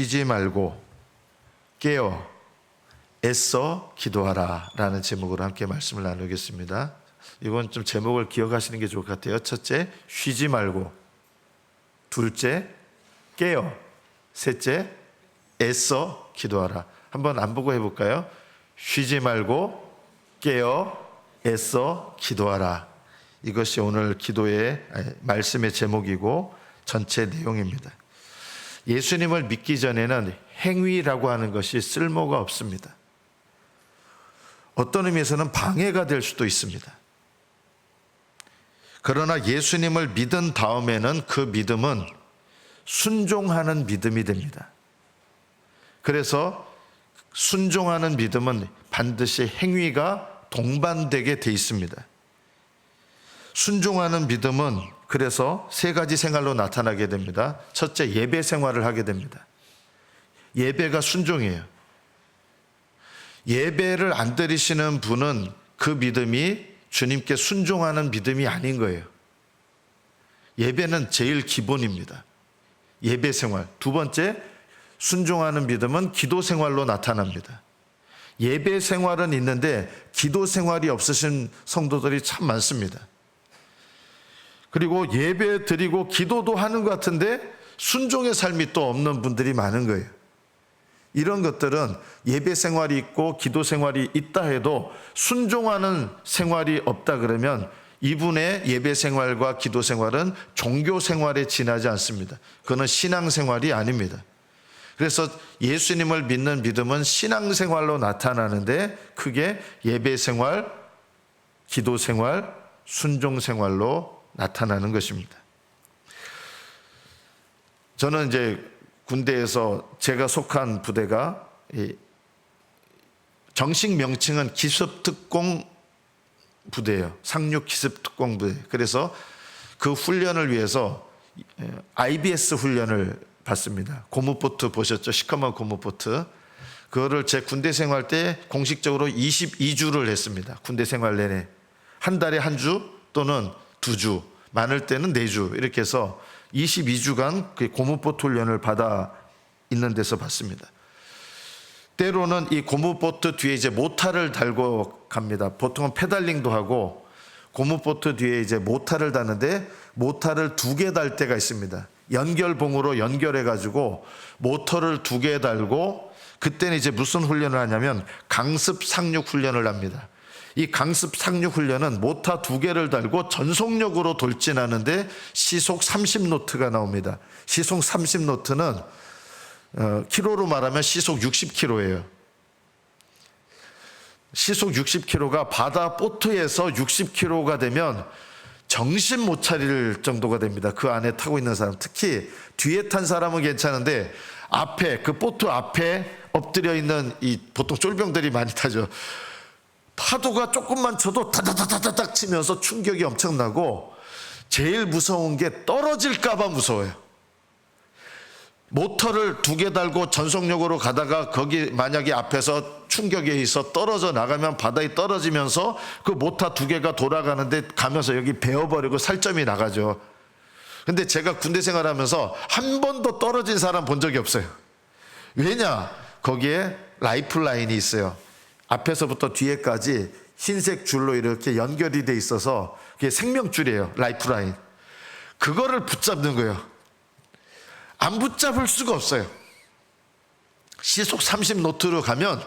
쉬지 말고 깨어 애써 기도하라 라는 제목으로 함께 말씀을 나누겠습니다. 이건 좀 제목을 기억하시는 게 좋을 것 같아요. 첫째, 쉬지 말고. 둘째, 깨어. 셋째, 애써 기도하라. 한번 안 보고 해볼까요? 쉬지 말고 깨어 애써 기도하라. 이것이 오늘 기도의 말씀의 제목이고 전체 내용입니다. 예수님을 믿기 전에는 행위라고 하는 것이 쓸모가 없습니다. 어떤 의미에서는 방해가 될 수도 있습니다. 그러나 예수님을 믿은 다음에는 그 믿음은 순종하는 믿음이 됩니다. 그래서 순종하는 믿음은 반드시 행위가 동반되게 돼 있습니다. 순종하는 믿음은 그래서 세 가지 생활로 나타나게 됩니다. 첫째, 예배 생활을 하게 됩니다. 예배가 순종이에요. 예배를 안 드리시는 분은 그 믿음이 주님께 순종하는 믿음이 아닌 거예요. 예배는 제일 기본입니다. 예배 생활. 두 번째, 순종하는 믿음은 기도 생활로 나타납니다. 예배 생활은 있는데 기도 생활이 없으신 성도들이 참 많습니다. 그리고 예배 드리고 기도도 하는 것 같은데 순종의 삶이 또 없는 분들이 많은 거예요. 이런 것들은 예배 생활이 있고 기도 생활이 있다 해도 순종하는 생활이 없다 그러면 이분의 예배 생활과 기도 생활은 종교 생활에 지나지 않습니다. 그건 신앙 생활이 아닙니다. 그래서 예수님을 믿는 믿음은 신앙 생활로 나타나는데 크게 예배 생활, 기도 생활, 순종 생활로 나타나는 것입니다. 저는 이제 군대에서 제가 속한 부대가 정식 명칭은 기습특공 부대예요. 상륙 기습특공 부대. 그래서 그 훈련을 위해서 IBS 훈련을 받습니다. 고무보트 보셨죠? 시커먼 고무보트. 그거를 제 군대 생활 때 공식적으로 22주를 했습니다. 군대 생활 내내. 한 달에 한 주 또는 2주, 많을 때는 4주 이렇게 해서 22주간 그 고무보트 훈련을 받아 있는 데서 받습니다. 때로는 이 고무보트 뒤에 이제 모타를 달고 갑니다. 보통은 페달링도 하고 고무보트 뒤에 이제 모타를 다는데 모타를 2개 달 때가 있습니다. 연결봉으로 연결해 가지고 모터를 2개 달고 그때는 이제 무슨 훈련을 하냐면 강습 상륙 훈련을 합니다. 이 강습 상륙 훈련은 모타 2개를 달고 전속력으로 돌진하는데 시속 30노트가 나옵니다. 시속 30노트는 키로로 말하면 시속 60km예요. 시속 60km가 바다 보트에서 60km가 되면 정신 못 차릴 정도가 됩니다. 그 안에 타고 있는 사람. 특히 뒤에 탄 사람은 괜찮은데 앞에 그 보트 앞에 엎드려 있는 이 보통 쫄병들이 많이 타죠. 파도가 조금만 쳐도 다다다다닥 치면서 충격이 엄청나고 제일 무서운 게 떨어질까 봐 무서워요. 모터를 2개 달고 전속력으로 가다가 거기 만약에 앞에서 충격에 의해서 떨어져 나가면 바다에 떨어지면서 그 모터 2개가 돌아가는데 가면서 여기 베어버리고 살점이 나가죠. 근데 제가 군대 생활하면서 한 번도 떨어진 사람 본 적이 없어요. 왜냐? 거기에 라이플라인이 있어요. 앞에서부터 뒤에까지 흰색 줄로 이렇게 연결이 돼 있어서 그게 생명줄이에요. 라이프라인. 그거를 붙잡는 거예요. 안 붙잡을 수가 없어요. 시속 30노트로 가면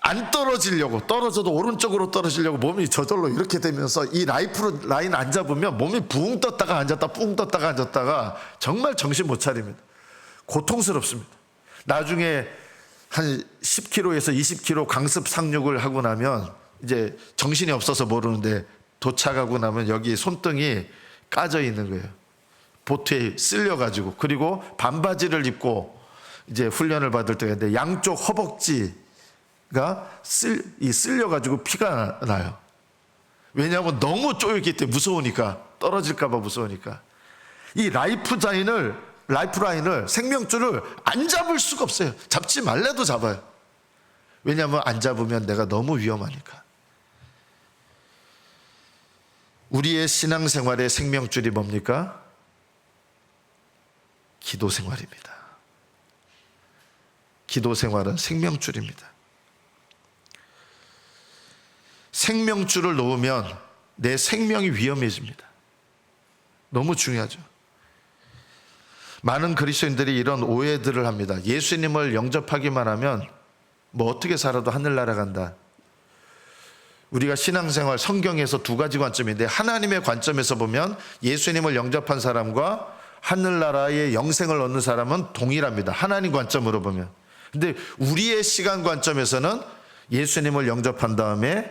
안 떨어지려고, 떨어져도 오른쪽으로 떨어지려고 몸이 저절로 이렇게 되면서 이 라이프라인 안 잡으면 몸이 붕 떴다가 앉았다 붕 떴다가 앉았다가 정말 정신 못 차립니다. 고통스럽습니다. 나중에 한 10km에서 20km 강습 상륙을 하고 나면 이제 정신이 없어서 모르는데 도착하고 나면 여기 손등이 까져 있는 거예요. 보트에 쓸려가지고. 그리고 반바지를 이제 훈련을 받을 때가 있는데 양쪽 허벅지가 쓸려가지고 피가 나요. 왜냐하면 너무 쪼였기 때문에 무서우니까, 떨어질까봐 무서우니까. 이 라이프라인을 생명줄을 안 잡을 수가 없어요. 잡지 말래도 잡아요. 왜냐하면 안 잡으면 내가 너무 위험하니까. 우리의 신앙생활의 생명줄이 뭡니까? 기도 생활입니다. 기도 생활은 생명줄입니다. 생명줄을 놓으면 내 생명이 위험해집니다. 너무 중요하죠. 많은 그리스도인들이 이런 오해들을 합니다. 예수님을 영접하기만 하면 뭐 어떻게 살아도 하늘나라 간다. 우리가 신앙생활 성경에서 두 가지 관점인데, 하나님의 관점에서 보면 예수님을 영접한 사람과 하늘나라의 영생을 얻는 사람은 동일합니다. 하나님 관점으로 보면. 근데 우리의 시간 관점에서는 예수님을 영접한 다음에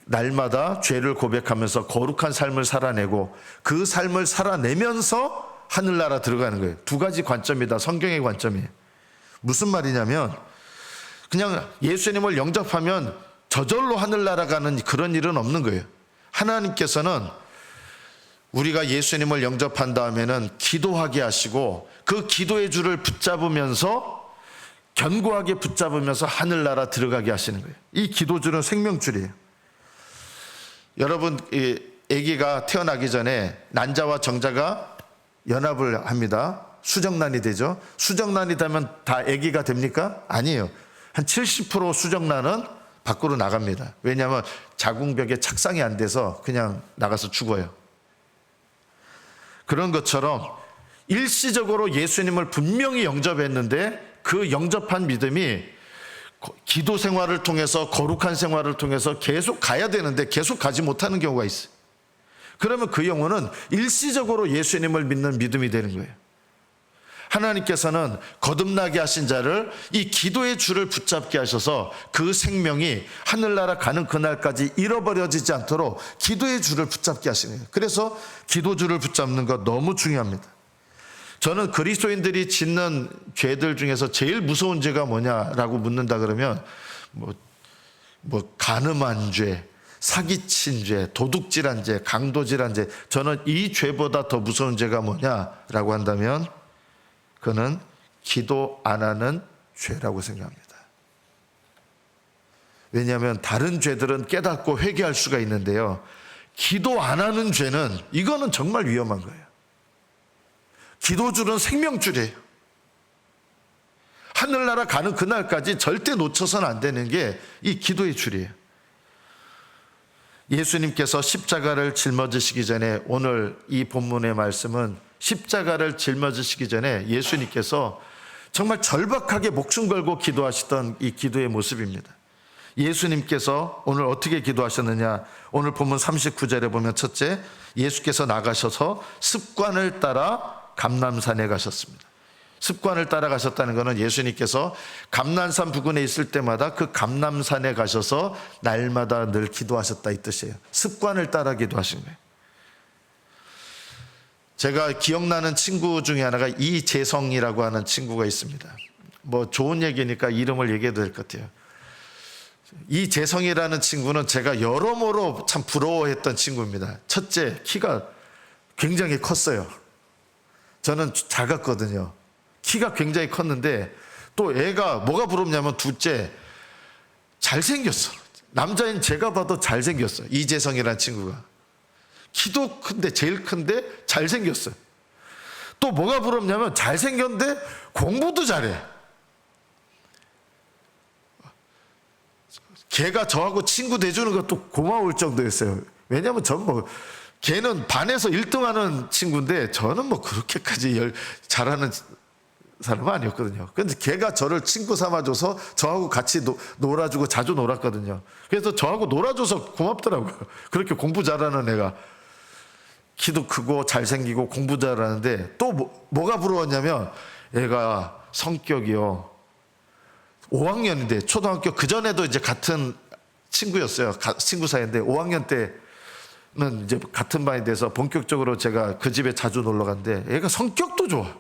날마다 죄를 고백하면서 거룩한 삶을 살아내고 그 삶을 살아내면서 하늘나라 들어가는 거예요. 두 가지 관점이다. 성경의 관점이에요. 무슨 말이냐면, 그냥 예수님을 영접하면 저절로 하늘나라 가는 그런 일은 없는 거예요. 하나님께서는 우리가 예수님을 영접한 다음에는 기도하게 하시고 그 기도의 줄을 붙잡으면서, 견고하게 붙잡으면서 하늘나라 들어가게 하시는 거예요. 이 기도줄은 생명줄이에요. 여러분, 아기가 태어나기 전에 난자와 정자가 연합을 합니다. 수정란이 되죠. 수정란이 되면 다 아기가 됩니까? 아니에요. 한 70% 수정란은 밖으로 나갑니다. 왜냐하면 자궁벽에 착상이 안 돼서 그냥 나가서 죽어요. 그런 것처럼 일시적으로 예수님을 분명히 영접했는데 그 영접한 믿음이 기도 생활을 통해서, 거룩한 생활을 통해서 계속 가야 되는데 계속 가지 못하는 경우가 있어요. 그러면 그 영혼은 일시적으로 예수님을 믿는 믿음이 되는 거예요. 하나님께서는 거듭나게 하신 자를 이 기도의 줄을 붙잡게 하셔서 그 생명이 하늘나라 가는 그날까지 잃어버려지지 않도록 기도의 줄을 붙잡게 하시는 거예요. 그래서 기도줄을 붙잡는 것 너무 중요합니다. 저는 그리스도인들이 짓는 죄들 중에서 제일 무서운 죄가 뭐냐라고 묻는다 그러면 간음한 죄, 사기친 죄, 도둑질한 죄, 강도질한 죄, 저는 이 죄보다 더 무서운 죄가 뭐냐라고 한다면 그는 기도 안 하는 죄라고 생각합니다. 왜냐하면 다른 죄들은 깨닫고 회개할 수가 있는데요, 기도 안 하는 죄는, 이거는 정말 위험한 거예요. 기도줄은 생명줄이에요. 하늘나라 가는 그날까지 절대 놓쳐서는 안 되는 게 이 기도의 줄이에요. 예수님께서 십자가를 짊어지시기 전에, 오늘 이 본문의 말씀은 십자가를 짊어지시기 전에 예수님께서 정말 절박하게 목숨 걸고 기도하시던 이 기도의 모습입니다. 예수님께서 오늘 어떻게 기도하셨느냐, 오늘 본문 39절에 보면 첫째, 예수께서 나가셔서 습관을 따라 감람산에 가셨습니다. 습관을 따라가셨다는 것은 예수님께서 감람산 부근에 있을 때마다 그 감람산에 가셔서 날마다 늘 기도하셨다, 이 뜻이에요. 습관을 따라 기도하신 거예요. 제가 기억나는 친구 중에 하나가 이재성이라고 하는 친구가 있습니다. 뭐 좋은 얘기니까 이름을 얘기해도 될 것 같아요. 이재성이라는 친구는 제가 여러모로 참 부러워했던 친구입니다. 첫째, 키가 굉장히 컸어요. 저는 작았거든요. 키가 굉장히 컸는데 또 애가 뭐가 부럽냐면, 둘째, 잘생겼어. 남자인 제가 봐도 잘생겼어. 이재성이라는 친구가 키도 큰데, 제일 큰데 잘생겼어요. 또 뭐가 부럽냐면 잘생겼는데 공부도 잘해. 걔가 저하고 친구 돼주는 것도 고마울 정도였어요. 왜냐하면 전 걔는 반에서 1등하는 친구인데 저는 그렇게까지 잘하는 사람은 아니었거든요. 근데 걔가 저를 친구 삼아줘서 저하고 같이 놀아주고 자주 놀았거든요. 그래서 저하고 놀아줘서 고맙더라고요. 그렇게 공부 잘하는 애가, 키도 크고 잘생기고 공부 잘하는데, 또 뭐가 부러웠냐면 애가 성격이요, 5학년인데 초등학교 그전에도 이제 같은 친구였어요. 친구 사이인데 5학년 때는 이제 같은 반이 돼서 본격적으로 제가 그 집에 자주 놀러 갔는데 애가 성격도 좋아.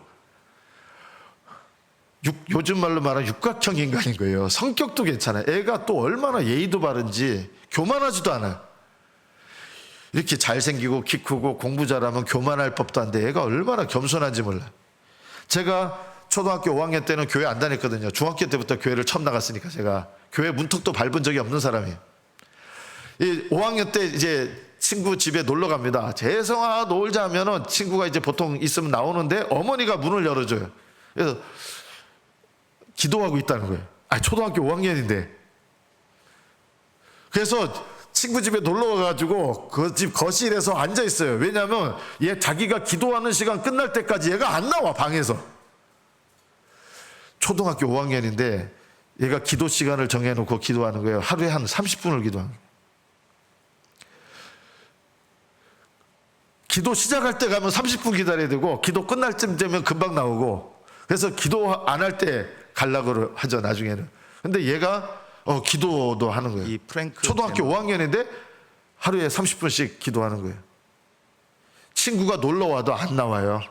요즘 말로 말하면 육각형 인간인 거예요. 성격도 괜찮아요. 애가 또 얼마나 예의도 바른지 교만하지도 않아요. 이렇게 잘생기고 키 크고 공부 잘하면 교만할 법도 한데 애가 얼마나 겸손한지 몰라요. 제가 초등학교 5학년 때는 교회 안 다녔거든요. 중학교 때부터 교회를 처음 나갔으니까 제가 교회 문턱도 밟은 적이 없는 사람이에요. 5학년 때 이제 친구 집에 놀러 갑니다. 재성아 놀자 하면은 친구가 이제 보통 있으면 나오는데 어머니가 문을 열어줘요. 그래서 기도하고 있다는 거예요. 초등학교 5학년인데. 그래서 친구 집에 놀러 와가지고 그 집 거실에서 앉아 있어요. 왜냐하면 얘 자기가 기도하는 시간 끝날 때까지 얘가 안 나와, 방에서. 초등학교 5학년인데 얘가 기도 시간을 정해놓고 기도하는 거예요. 하루에 한 30분을 기도하는 거예요. 기도 시작할 때 가면 30분 기다려야 되고 기도 끝날 쯤 되면 금방 나오고, 그래서 기도 안 할 때 가려고 하죠, 나중에는. 근데 얘가 기도도 하는 거예요. 이 프랭크 초등학교 5학년인데 하루에 30분씩 기도하는 거예요. 친구가 놀러 와도 안 나와요.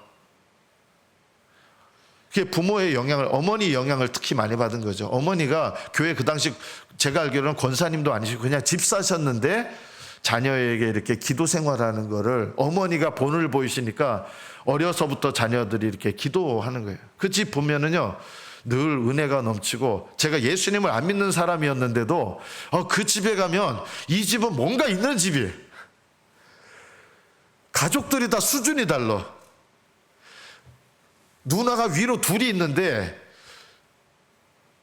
그게 부모의 영향을, 어머니 영향을 특히 많이 받은 거죠. 어머니가 교회 그 당시 제가 알기로는 권사님도 아니시고 그냥 집사셨는데 자녀에게 이렇게 기도 생활하는 거를 어머니가 본을 보이시니까 어려서부터 자녀들이 이렇게 기도하는 거예요. 그 집 보면은요, 늘 은혜가 넘치고, 제가 예수님을 안 믿는 사람이었는데도 그 집에 가면 이 집은 뭔가 있는 집이에요. 가족들이 다 수준이 달라. 누나가 위로 둘이 있는데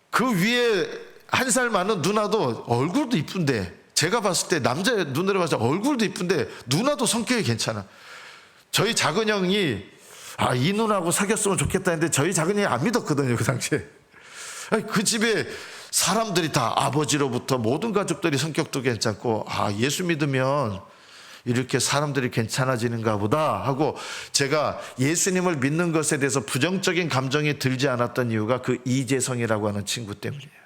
그 위에 한 살 많은 누나도 얼굴도 이쁜데, 제가 봤을 때 남자 눈으로 봤을 때 얼굴도 이쁜데 누나도 성격이 괜찮아. 저희 작은 형이 이 누나하고 사귀었으면 좋겠다 했는데 저희 작은 형이 안 믿었거든요, 그 당시에. 그 집에 사람들이 다 아버지로부터 모든 가족들이 성격도 괜찮고, 예수 믿으면 이렇게 사람들이 괜찮아지는가 보다 하고, 제가 예수님을 믿는 것에 대해서 부정적인 감정이 들지 않았던 이유가 그 이재성이라고 하는 친구 때문이에요.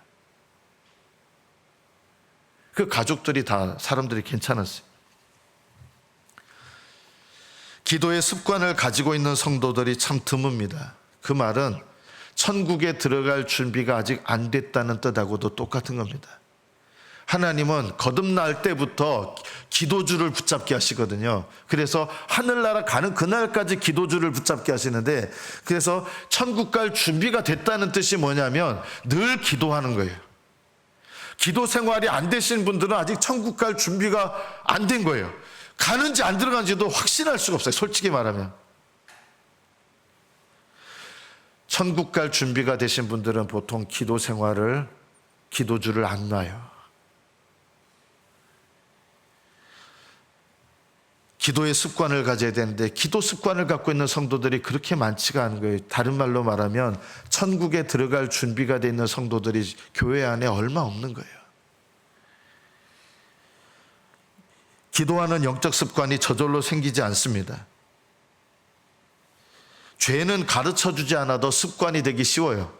그 가족들이 다 사람들이 괜찮았어요. 기도의 습관을 가지고 있는 성도들이 참 드뭅니다. 그 말은 천국에 들어갈 준비가 아직 안 됐다는 뜻하고도 똑같은 겁니다. 하나님은 거듭날 때부터 기도주를 붙잡게 하시거든요. 그래서 하늘나라 가는 그날까지 기도주를 붙잡게 하시는데, 그래서 천국 갈 준비가 됐다는 뜻이 뭐냐면 늘 기도하는 거예요. 기도 생활이 안 되신 분들은 아직 천국 갈 준비가 안 된 거예요. 가는지 안 들어가는지도 확신할 수가 없어요, 솔직히 말하면. 천국 갈 준비가 되신 분들은 보통 기도 생활을, 기도주를 안 놔요. 기도의 습관을 가져야 되는데 기도 습관을 갖고 있는 성도들이 그렇게 많지가 않은 거예요. 다른 말로 말하면 천국에 들어갈 준비가 되어 있는 성도들이 교회 안에 얼마 없는 거예요. 기도하는 영적 습관이 저절로 생기지 않습니다. 죄는 가르쳐 주지 않아도 습관이 되기 쉬워요.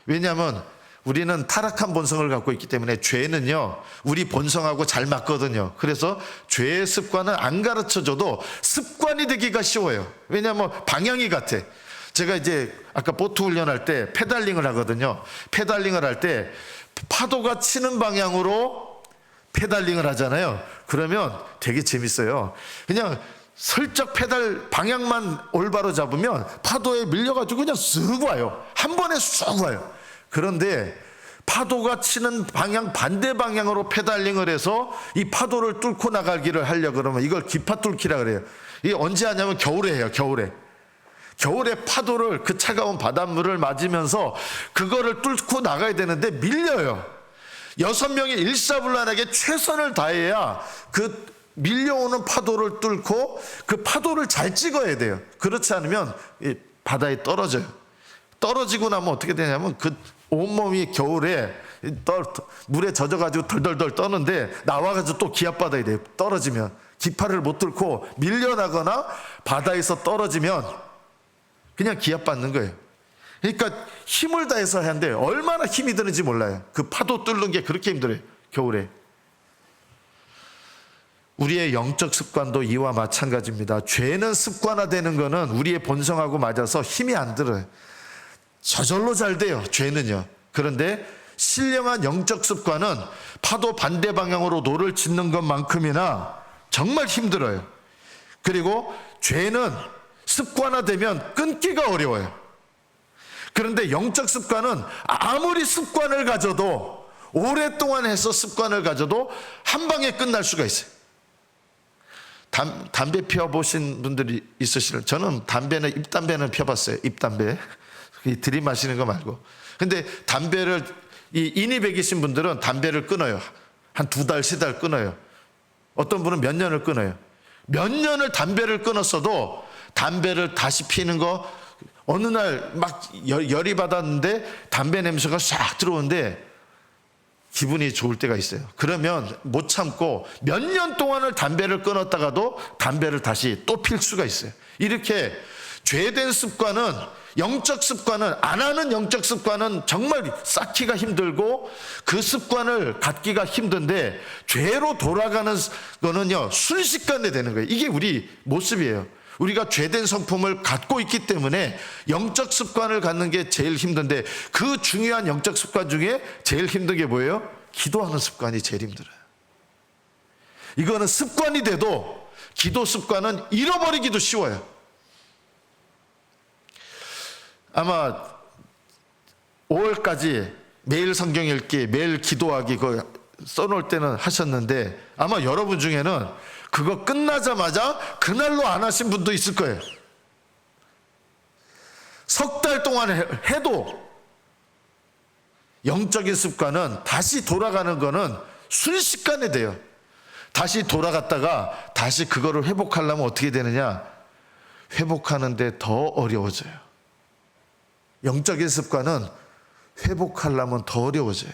왜냐하면 우리는 타락한 본성을 갖고 있기 때문에 죄는요, 우리 본성하고 잘 맞거든요. 그래서 죄의 습관은 안 가르쳐 줘도 습관이 되기가 쉬워요. 왜냐하면 방향이 같아. 제가 이제 아까 보트 훈련할 때 페달링을 하거든요. 페달링을 할 때 파도가 치는 방향으로 페달링을 하잖아요. 그러면 되게 재밌어요. 그냥 슬쩍 페달 방향만 올바로 잡으면 파도에 밀려가지고 그냥 쓱 와요. 한 번에 쑥 와요. 그런데 파도가 치는 방향 반대 방향으로 페달링을 해서 이 파도를 뚫고 나가기를 하려고 그러면 이걸 기파 뚫기라 그래요. 이게 언제 하냐면 겨울에 해요. 겨울에 파도를, 그 차가운 바닷물을 맞으면서 그거를 뚫고 나가야 되는데 밀려요. 6명이 일사불란하게 최선을 다해야 그 밀려오는 파도를 뚫고 그 파도를 잘 찍어야 돼요. 그렇지 않으면 바다에 떨어져요. 떨어지고 나면 어떻게 되냐면 그 온몸이 겨울에 물에 젖어가지고 덜덜덜 떠는데 나와가지고 또 기합받아야 돼요. 떨어지면 기파를 못 뚫고 밀려나거나 바다에서 떨어지면 그냥 기합받는 거예요. 그러니까 힘을 다해서 해야 하는데 얼마나 힘이 드는지 몰라요. 그 파도 뚫는 게 그렇게 힘들어요, 겨울에. 우리의 영적 습관도 이와 마찬가지입니다. 죄는 습관화되는 거는 우리의 본성하고 맞아서 힘이 안 들어요. 저절로 잘 돼요, 죄는요. 그런데 신령한 영적 습관은 파도 반대 방향으로 노를 짓는 것만큼이나 정말 힘들어요. 그리고 죄는 습관화되면 끊기가 어려워요. 그런데 영적 습관은 아무리 습관을 가져도, 오랫동안 해서 습관을 가져도 한 방에 끝날 수가 있어요. 담배 피워보신 분들이 있으시죠? 저는 입담배는 피워봤어요. 입담배. 들이마시는 거 말고. 근데 담배를 인이 배기신 분들은 담배를 끊어요. 한 2달, 3달 끊어요. 어떤 분은 몇 년을 끊어요. 몇 년을 담배를 끊었어도 담배를 다시 피는 거 어느 날 막 열이 받았는데 담배 냄새가 싹 들어오는데 기분이 좋을 때가 있어요. 그러면 못 참고 몇 년 동안을 담배를 끊었다가도 담배를 다시 또 필 수가 있어요. 이렇게 죄된 습관은, 영적 습관은, 안 하는 영적 습관은 정말 쌓기가 힘들고 그 습관을 갖기가 힘든데, 죄로 돌아가는 거는요 순식간에 되는 거예요. 이게 우리 모습이에요. 우리가 죄된 성품을 갖고 있기 때문에 영적 습관을 갖는 게 제일 힘든데, 그 중요한 영적 습관 중에 제일 힘든 게 뭐예요? 기도하는 습관이 제일 힘들어요. 이거는 습관이 돼도 기도 습관은 잃어버리기도 쉬워요. 아마 5월까지 매일 성경 읽기, 매일 기도하기 그거 써놓을 때는 하셨는데, 아마 여러분 중에는 그거 끝나자마자 그날로 안 하신 분도 있을 거예요. 석 달 동안 해도 영적인 습관은 다시 돌아가는 거는 순식간에 돼요. 다시 돌아갔다가 다시 그거를 회복하려면 어떻게 되느냐? 회복하는데 더 어려워져요. 영적인 습관은 회복하려면 더 어려워져요.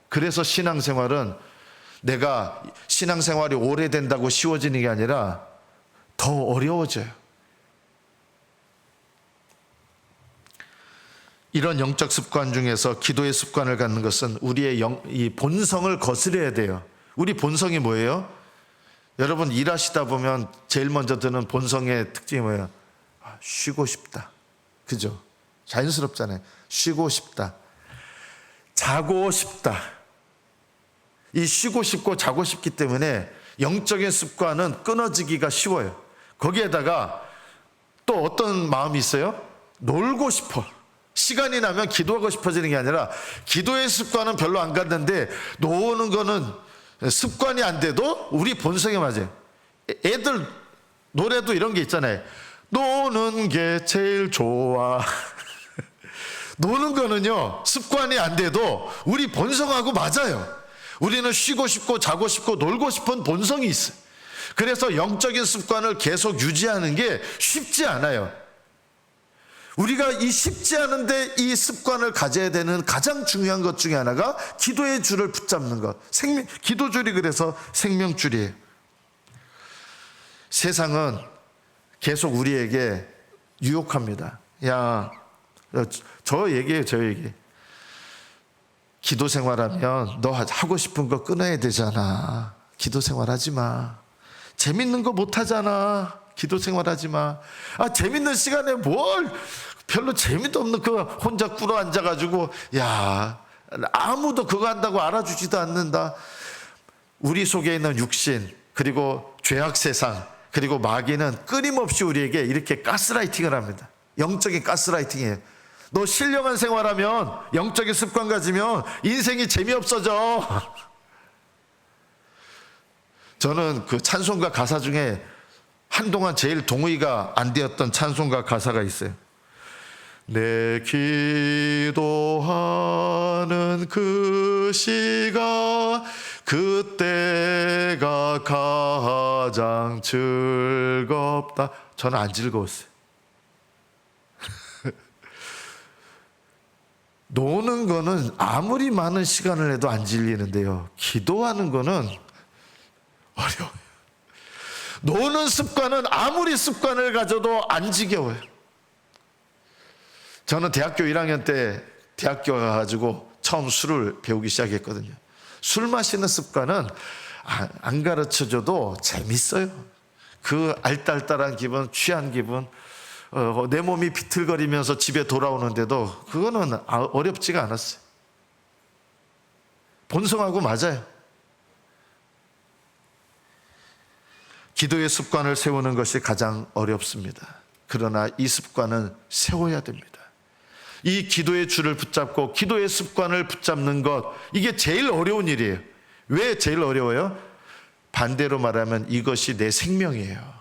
그래서 신앙생활은 내가 신앙생활이 오래된다고 쉬워지는 게 아니라 더 어려워져요. 이런 영적 습관 중에서 기도의 습관을 갖는 것은 우리의 이 본성을 거스려야 돼요. 우리 본성이 뭐예요? 여러분 일하시다 보면 제일 먼저 드는 본성의 특징이 뭐예요? 쉬고 싶다. 그죠? 자연스럽잖아요. 쉬고 싶다. 자고 싶다. 이 쉬고 싶고 자고 싶기 때문에 영적인 습관은 끊어지기가 쉬워요. 거기에다가 또 어떤 마음이 있어요? 놀고 싶어. 시간이 나면 기도하고 싶어지는 게 아니라 기도의 습관은 별로 안 갖는데 노는 거는 습관이 안 돼도 우리 본성에 맞아요. 애들 노래도 이런 게 있잖아요. 노는 게 제일 좋아. 노는 거는요 습관이 안 돼도 우리 본성하고 맞아요. 우리는 쉬고 싶고 자고 싶고 놀고 싶은 본성이 있어요. 그래서 영적인 습관을 계속 유지하는 게 쉽지 않아요. 우리가 이 쉽지 않은데 이 습관을 가져야 되는 가장 중요한 것 중에 하나가 기도의 줄을 붙잡는 것. 기도줄이 그래서 생명줄이에요. 세상은 계속 우리에게 유혹합니다. 야, 저 얘기예요, 저 얘기. 기도 생활하면 너 하고 싶은 거 끊어야 되잖아. 기도 생활하지 마. 재밌는 거 못 하잖아. 기도 생활하지 마. 재밌는 시간에 뭘 별로 재미도 없는 거 혼자 꿇어 앉아가지고 야 아무도 그거 한다고 알아주지도 않는다. 우리 속에 있는 육신 그리고 죄악 세상 그리고 마귀는 끊임없이 우리에게 이렇게 가스라이팅을 합니다. 영적인 가스라이팅이에요. 너 신령한 생활하면 영적인 습관 가지면 인생이 재미없어져. 저는 그 찬송가 가사 중에 한동안 제일 동의가 안 되었던 찬송가 가사가 있어요. 내 기도하는 그 시간 그때가 가장 즐겁다. 저는 안 즐거웠어요. 노는 거는 아무리 많은 시간을 해도 안 질리는데요. 기도하는 거는 어려워요. 노는 습관은 아무리 습관을 가져도 안 지겨워요. 저는 대학교 1학년 때 대학교 가가지고 처음 술을 배우기 시작했거든요. 술 마시는 습관은 안 가르쳐줘도 재밌어요. 그 알딸딸한 기분, 취한 기분, 내 몸이 비틀거리면서 집에 돌아오는데도 그거는 어렵지가 않았어요. 본성하고 맞아요. 기도의 습관을 세우는 것이 가장 어렵습니다. 그러나 이 습관은 세워야 됩니다. 이 기도의 줄을 붙잡고 기도의 습관을 붙잡는 것, 이게 제일 어려운 일이에요. 왜 제일 어려워요? 반대로 말하면 이것이 내 생명이에요.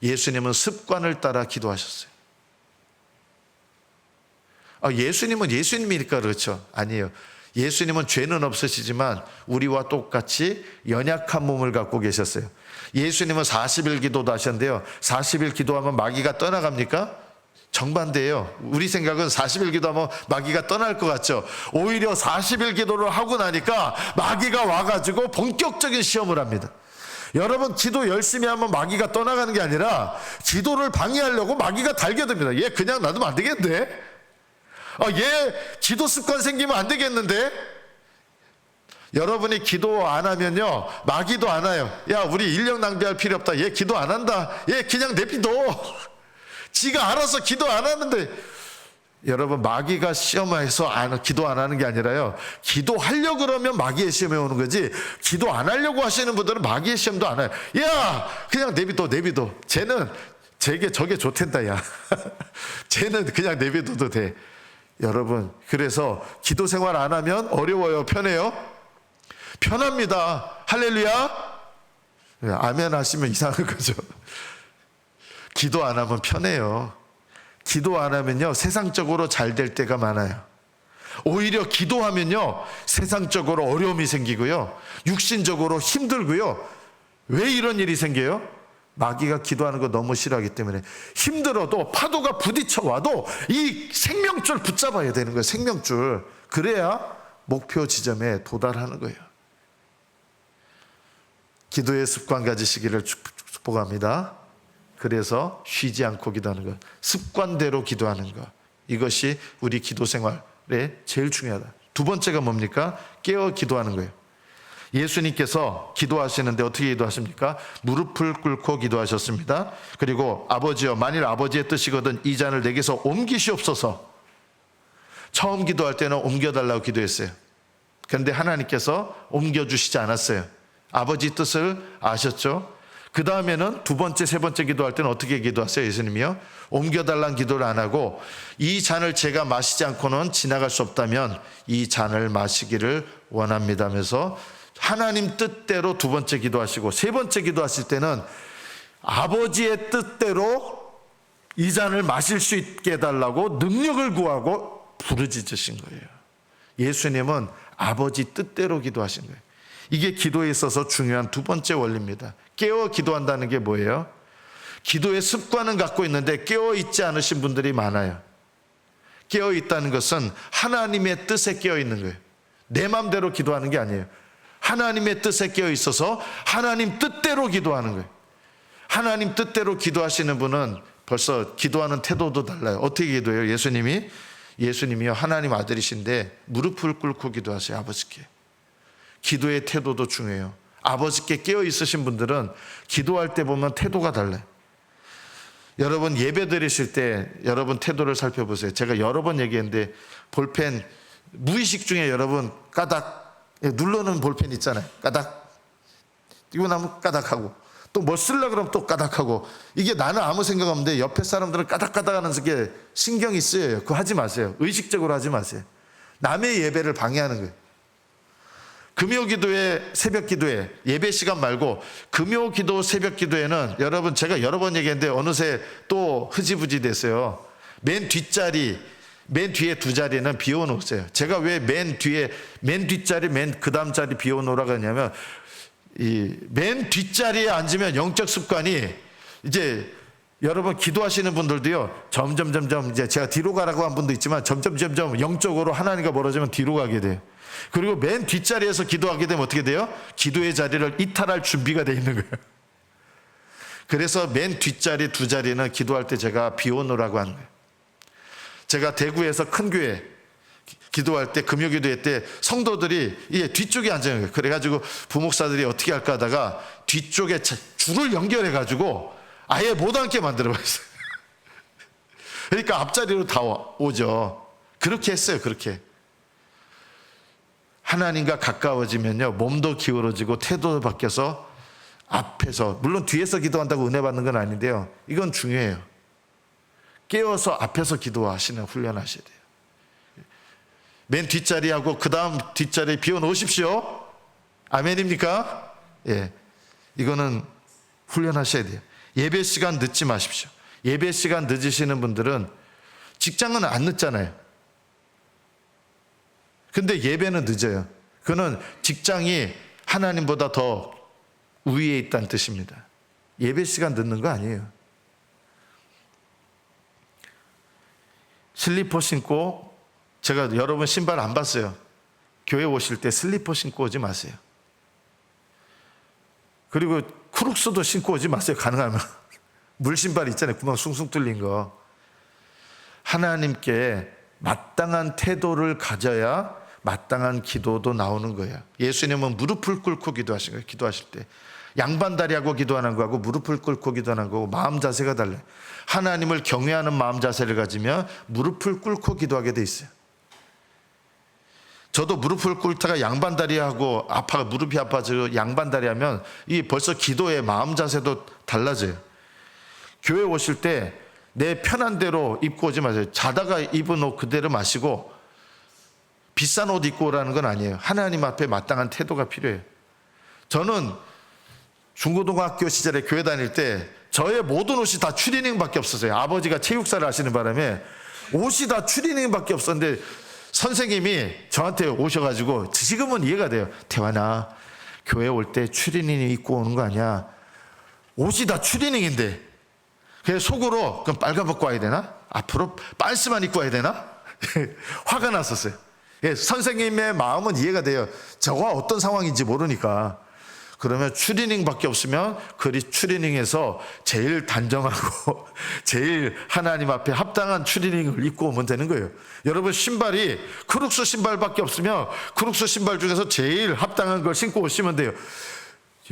예수님은 습관을 따라 기도하셨어요. 예수님은 예수님이니까 그렇죠. 아니에요. 예수님은 죄는 없으시지만 우리와 똑같이 연약한 몸을 갖고 계셨어요. 예수님은 40일 기도도 하셨는데요. 40일 기도하면 마귀가 떠나갑니까? 정반대예요. 우리 생각은 40일 기도하면 마귀가 떠날 것 같죠. 오히려 40일 기도를 하고 나니까 마귀가 와가지고 본격적인 시험을 합니다. 여러분, 기도 열심히 하면 마귀가 떠나가는 게 아니라 기도를 방해하려고 마귀가 달겨듭니다. 얘 그냥 놔두면 안 되겠는데? 얘 기도 습관 생기면 안 되겠는데? 여러분이 기도 안 하면요, 마귀도 안 와요. 야, 우리 인력 낭비할 필요 없다. 얘 기도 안 한다. 얘 그냥 내비둬. 지가 알아서 기도 안 하는데. 여러분, 마귀가 시험해서 기도 안 하는 게 아니라요, 기도하려고 그러면 마귀의 시험에 오는 거지, 기도 안 하려고 하시는 분들은 마귀의 시험도 안 와요. 야, 그냥 내비둬. 쟤는 저게 좋댄다, 야. 쟤는 그냥 내비둬도 돼. 여러분, 그래서 기도 생활 안 하면 어려워요? 편해요? 편합니다. 할렐루야. 아멘 하시면 이상한 거죠. 기도 안 하면 편해요. 기도 안 하면요, 세상적으로 잘 될 때가 많아요. 오히려 기도하면요, 세상적으로 어려움이 생기고요, 육신적으로 힘들고요. 왜 이런 일이 생겨요? 마귀가 기도하는 거 너무 싫어하기 때문에. 힘들어도 파도가 부딪혀 와도 이 생명줄 붙잡아야 되는 거예요. 생명줄. 그래야 목표 지점에 도달하는 거예요. 기도의 습관 가지시기를 축복합니다. 그래서 쉬지 않고 기도하는 것, 습관대로 기도하는 것, 이것이 우리 기도 생활에 제일 중요하다. 두 번째가 뭡니까? 깨어 기도하는 거예요. 예수님께서 기도하시는데 어떻게 기도하십니까? 무릎을 꿇고 기도하셨습니다. 그리고 아버지여, 만일 아버지의 뜻이거든 이 잔을 내게서 옮기시옵소서. 처음 기도할 때는 옮겨달라고 기도했어요. 그런데 하나님께서 옮겨주시지 않았어요. 아버지 뜻을 아셨죠? 그 다음에는 두 번째, 세 번째 기도할 때는 어떻게 기도하세요? 예수님이요, 옮겨달라는 기도를 안 하고, 이 잔을 제가 마시지 않고는 지나갈 수 없다면 이 잔을 마시기를 원합니다 하면서 하나님 뜻대로 두 번째 기도하시고, 세 번째 기도하실 때는 아버지의 뜻대로 이 잔을 마실 수 있게 해달라고 능력을 구하고 부르짖으신 거예요. 예수님은 아버지 뜻대로 기도하신 거예요. 이게 기도에 있어서 중요한 두 번째 원리입니다. 깨어 기도한다는 게 뭐예요? 기도의 습관은 갖고 있는데 깨어 있지 않으신 분들이 많아요. 깨어 있다는 것은 하나님의 뜻에 깨어 있는 거예요. 내 마음대로 기도하는 게 아니에요. 하나님의 뜻에 깨어 있어서 하나님 뜻대로 기도하는 거예요. 하나님 뜻대로 기도하시는 분은 벌써 기도하는 태도도 달라요. 어떻게 기도해요? 예수님이요, 하나님 아들이신데 무릎을 꿇고 기도하세요. 아버지께. 기도의 태도도 중요해요. 아버지께 깨어 있으신 분들은 기도할 때 보면 태도가 달라요. 여러분, 예배 드리실 때 여러분 태도를 살펴보세요. 제가 여러 번 얘기했는데, 볼펜 무의식 중에 여러분 까닥 누르는 볼펜 있잖아요. 까닥, 이거 나면 까닥하고, 또 뭐 쓰려고 그러면 또 까닥하고. 이게 나는 아무 생각 없는데 옆에 사람들은 까닥까닥 하는 게 신경이 쓰여요. 그거 하지 마세요. 의식적으로 하지 마세요. 남의 예배를 방해하는 거예요. 금요 기도회, 새벽 기도회, 예배 시간 말고 금요 기도, 새벽 기도회는 여러분, 제가 여러 번 얘기했는데 어느새 또 흐지부지 됐어요. 맨 뒤에 두 자리는 비워놓으세요. 제가 왜 맨 뒷자리, 맨 그 다음 자리 비워놓으라고 하냐면, 이 맨 뒷자리에 앉으면 영적 습관이, 이제 여러분 기도하시는 분들도요, 점점 이제 제가 뒤로 가라고 한 분도 있지만 점점 영적으로 하나님과 멀어지면 뒤로 가게 돼요. 그리고 맨 뒷자리에서 기도하게 되면 어떻게 돼요? 기도의 자리를 이탈할 준비가 되어 있는 거예요. 그래서 맨 뒷자리 두 자리는 기도할 때 제가 비워놓으라고 하는 거예요. 제가 대구에서 큰 교회 기도할 때, 금요 기도회 때 성도들이 이게 뒤쪽에 앉아있는 거예요. 그래가지고 부목사들이 어떻게 할까 하다가 뒤쪽에 줄을 연결해가지고 아예 못 앉게 만들어버렸어요. 그러니까 앞자리로 다 오죠. 그렇게 했어요. 그렇게. 하나님과 가까워지면요, 몸도 기울어지고 태도도 바뀌어서 앞에서, 물론 뒤에서 기도한다고 은혜 받는 건 아닌데요, 이건 중요해요. 깨어서 앞에서 기도하시는 훈련하셔야 돼요. 맨 뒷자리하고 그 다음 뒷자리 비워놓으십시오. 아멘입니까? 예, 이거는 훈련하셔야 돼요. 예배 시간 늦지 마십시오. 예배 시간 늦으시는 분들은, 직장은 안 늦잖아요. 근데 예배는 늦어요. 그는 직장이 하나님보다 더 우위에 있다는 뜻입니다. 예배 시간 늦는 거 아니에요. 슬리퍼 신고, 제가 여러분 신발 안 봤어요. 교회 오실 때 슬리퍼 신고 오지 마세요. 그리고 크룩스도 신고 오지 마세요. 가능하면. 물신발 있잖아요. 구멍 숭숭 뚫린 거. 하나님께 마땅한 태도를 가져야 마땅한 기도도 나오는 거예요. 예수님은 무릎을 꿇고 기도하신 거예요. 기도하실 때. 양반다리하고 기도하는 거하고 무릎을 꿇고 기도하는 거하고 마음 자세가 달라요. 하나님을 경외하는 마음 자세를 가지면 무릎을 꿇고 기도하게 돼 있어요. 저도 무릎을 꿇다가 양반다리하고 무릎이 아파서 양반다리 하면 이 벌써 기도의 마음 자세도 달라져요. 교회 오실 때 내 편한 대로 입고 오지 마세요. 자다가 입은 옷 그대로 마시고 비싼 옷 입고 오라는 건 아니에요. 하나님 앞에 마땅한 태도가 필요해요. 저는 중고등학교 시절에 교회 다닐 때 저의 모든 옷이 다 추리닝밖에 없었어요. 아버지가 체육사를 하시는 바람에 옷이 다 추리닝밖에 없었는데 선생님이 저한테 오셔가지고, 지금은 이해가 돼요. 태환아, 교회 올 때 추리닝 입고 오는 거 아니야. 옷이 다 추리닝인데. 그래서 속으로 그럼 빨가벗고 와야 되나? 앞으로 빨스만 입고 와야 되나? 화가 났었어요. 선생님의 마음은 이해가 돼요. 저가 어떤 상황인지 모르니까. 그러면 추리닝밖에 없으면 그리 추리닝에서 제일 단정하고 제일 하나님 앞에 합당한 추리닝을 입고 오면 되는 거예요. 여러분 신발이 크룩스 신발밖에 없으면 크룩스 신발 중에서 제일 합당한 걸 신고 오시면 돼요.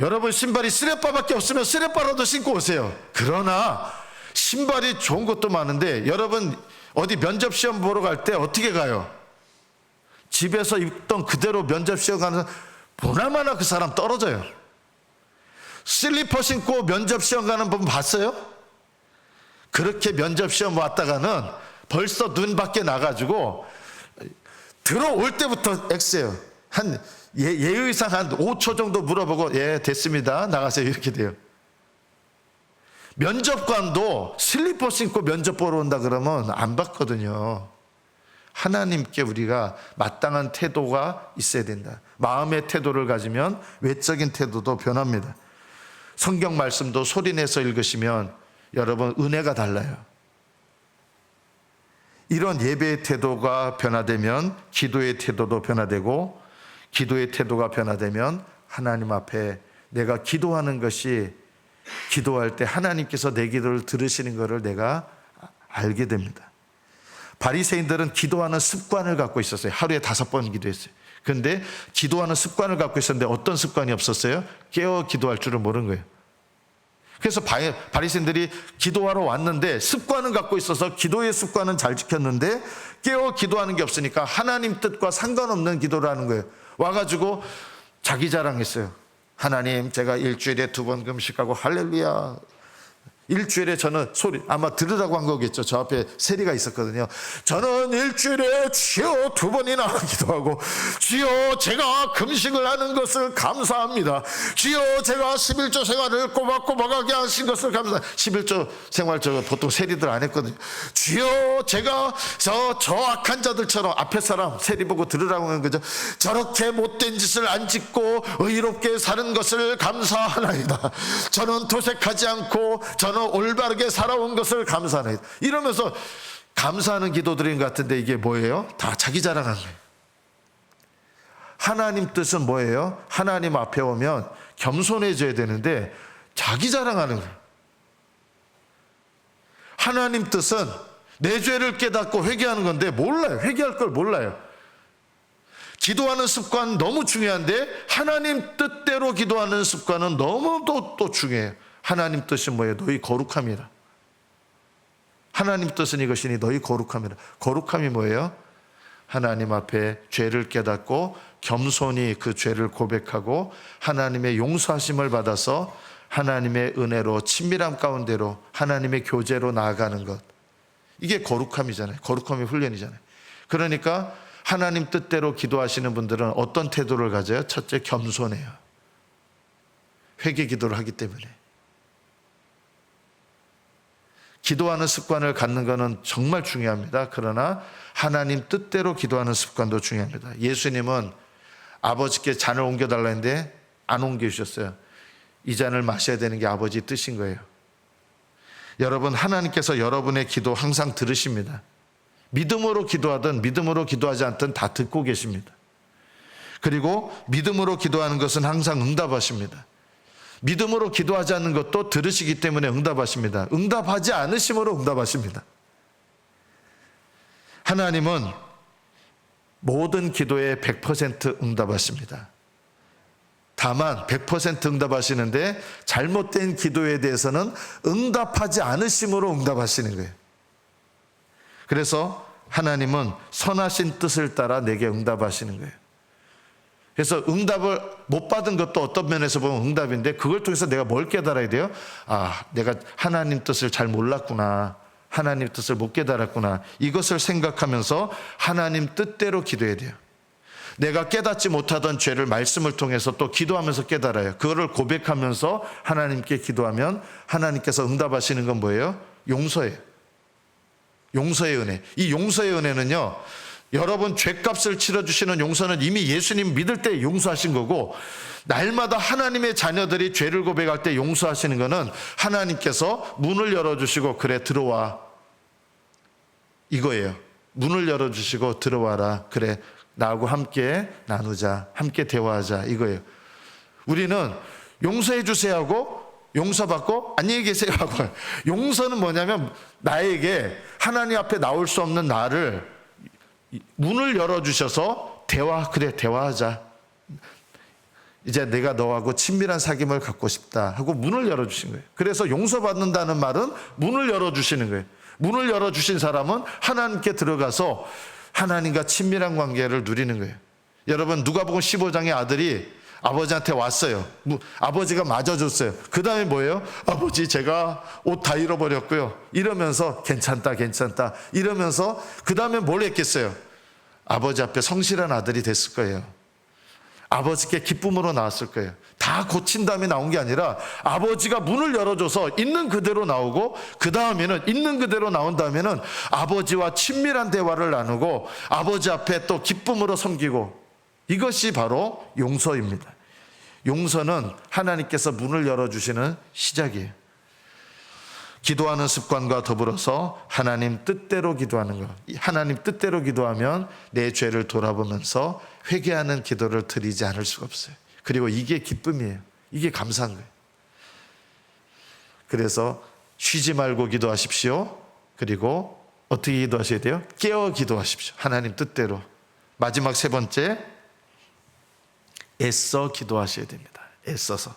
여러분 신발이 쓰레빠밖에 없으면 쓰레빠라도 신고 오세요. 그러나 신발이 좋은 것도 많은데, 여러분 어디 면접 시험 보러 갈 때 어떻게 가요? 집에서 입던 그대로 면접 시험 가는, 보나마나 그 사람 떨어져요. 슬리퍼 신고 면접 시험 가는 분 봤어요? 그렇게 면접 시험 왔다가는 벌써 눈 밖에 나가지고 들어올 때부터 X예요. 한 예의상 한 5초 정도 물어보고 예 됐습니다 나가세요 이렇게 돼요. 면접관도 슬리퍼 신고 면접 보러 온다 그러면 안 받거든요. 하나님께 우리가 마땅한 태도가 있어야 된다. 마음의 태도를 가지면 외적인 태도도 변합니다. 성경 말씀도 소리내서 읽으시면 여러분 은혜가 달라요. 이런 예배의 태도가 변화되면 기도의 태도도 변화되고, 기도의 태도가 변화되면 하나님 앞에 내가 기도하는 것이, 기도할 때 하나님께서 내 기도를 들으시는 것을 내가 알게 됩니다. 바리새인들은 기도하는 습관을 갖고 있었어요. 하루에 5번 기도했어요. 그런데 기도하는 습관을 갖고 있었는데 어떤 습관이 없었어요? 깨어 기도할 줄을 모르는 거예요. 그래서 바리새인들이 기도하러 왔는데 습관은 갖고 있어서 기도의 습관은 잘 지켰는데 깨어 기도하는 게 없으니까 하나님 뜻과 상관없는 기도를 하는 거예요. 와가지고 자기 자랑했어요. 하나님, 제가 일주일에 2번 금식하고 할렐루야. 일주일에 저는 아마 들으라고 한 거겠죠. 저 앞에 세리가 있었거든요. 저는 일주일에 주여 2번이나 기도하고, 주여 제가 금식을 하는 것을 감사합니다. 주여 제가 11조 생활을 꼬박꼬박하게 하신 것을 감사합니다. 11조 생활 저 보통 세리들 안 했거든요. 주여 제가 저 악한 자들처럼, 앞에 사람 세리 보고 들으라고 하는 거죠. 저렇게 못된 짓을 안 짓고 의롭게 사는 것을 감사하나이다. 저는 도색하지 않고 저는 올바르게 살아온 것을 감사하나이다. 이러면서 감사하는 기도드린 것 같은데 이게 뭐예요? 다 자기 자랑하는 거예요. 하나님 뜻은 뭐예요? 하나님 앞에 오면 겸손해져야 되는데 자기 자랑하는 거예요. 하나님 뜻은 내 죄를 깨닫고 회개하는 건데 몰라요. 회개할 걸 몰라요. 기도하는 습관 너무 중요한데 하나님 뜻대로 기도하는 습관은 너무도 또 중요해요. 하나님 뜻은 뭐예요? 너희 거룩함이라. 하나님 뜻은 이것이니 너희 거룩함이라. 거룩함이 뭐예요? 하나님 앞에 죄를 깨닫고 겸손히 그 죄를 고백하고 하나님의 용서하심을 받아서 하나님의 은혜로 친밀함 가운데로 하나님의 교제로 나아가는 것. 이게 거룩함이잖아요. 거룩함의 훈련이잖아요. 그러니까 하나님 뜻대로 기도하시는 분들은 어떤 태도를 가져요? 첫째, 겸손해요. 회개 기도를 하기 때문에. 기도하는 습관을 갖는 것은 정말 중요합니다. 그러나 하나님 뜻대로 기도하는 습관도 중요합니다. 예수님은 아버지께 잔을 옮겨달라 했는데 안 옮겨주셨어요. 이 잔을 마셔야 되는 게 아버지 뜻인 거예요. 여러분, 하나님께서 여러분의 기도 항상 들으십니다. 믿음으로 기도하든 믿음으로 기도하지 않든 다 듣고 계십니다. 그리고 믿음으로 기도하는 것은 항상 응답하십니다. 믿음으로 기도하지 않는 것도 들으시기 때문에 응답하십니다. 응답하지 않으심으로 응답하십니다. 하나님은 모든 기도에 100% 응답하십니다. 다만 100% 응답하시는데 잘못된 기도에 대해서는 응답하지 않으심으로 응답하시는 거예요. 그래서 하나님은 선하신 뜻을 따라 내게 응답하시는 거예요. 그래서 응답을 못 받은 것도 어떤 면에서 보면 응답인데 그걸 통해서 내가 뭘 깨달아야 돼요? 아, 내가 하나님 뜻을 잘 몰랐구나. 하나님 뜻을 못 깨달았구나. 이것을 생각하면서 하나님 뜻대로 기도해야 돼요. 내가 깨닫지 못하던 죄를 말씀을 통해서 또 기도하면서 깨달아요. 그거를 고백하면서 하나님께 기도하면 하나님께서 응답하시는 건 뭐예요? 용서예요. 용서의 은혜. 이 용서의 은혜는요, 여러분 죄값을 치러주시는 용서는 이미 예수님 믿을 때 용서하신 거고, 날마다 하나님의 자녀들이 죄를 고백할 때 용서하시는 거는 하나님께서 문을 열어주시고 그래 들어와 이거예요. 문을 열어주시고 들어와라. 그래 나하고 함께 나누자. 함께 대화하자. 이거예요. 우리는 용서해 주세요 하고 용서받고 안녕히 계세요 하고, 용서는 뭐냐면 나에게 하나님 앞에 나올 수 없는 나를 문을 열어주셔서 그래 대화하자. 이제 내가 너하고 친밀한 사귐을 갖고 싶다 하고 문을 열어주신 거예요. 그래서 용서받는다는 말은 문을 열어주시는 거예요. 문을 열어주신 사람은 하나님께 들어가서 하나님과 친밀한 관계를 누리는 거예요. 여러분, 누가복음 15장의 아들이 아버지한테 왔어요. 아버지가 맞아줬어요. 그 다음에 뭐예요? 아버지, 제가 옷 다 잃어버렸고요. 이러면서 괜찮다 이러면서 그 다음에 뭘 했겠어요? 아버지 앞에 성실한 아들이 됐을 거예요. 아버지께 기쁨으로 나왔을 거예요. 다 고친 다음에 나온 게 아니라 아버지가 문을 열어줘서 있는 그대로 나오고, 그 다음에는 있는 그대로 나온 다음에는 아버지와 친밀한 대화를 나누고 아버지 앞에 또 기쁨으로 섬기고, 이것이 바로 용서입니다. 용서는 하나님께서 문을 열어주시는 시작이에요. 기도하는 습관과 더불어서 하나님 뜻대로 기도하는 것. 하나님 뜻대로 기도하면 내 죄를 돌아보면서 회개하는 기도를 드리지 않을 수가 없어요. 그리고 이게 기쁨이에요. 이게 감사한 거예요. 그래서 쉬지 말고 기도하십시오. 그리고 어떻게 기도하셔야 돼요? 깨어 기도하십시오. 하나님 뜻대로. 마지막 세 번째, 애써 기도하셔야 됩니다. 애써서.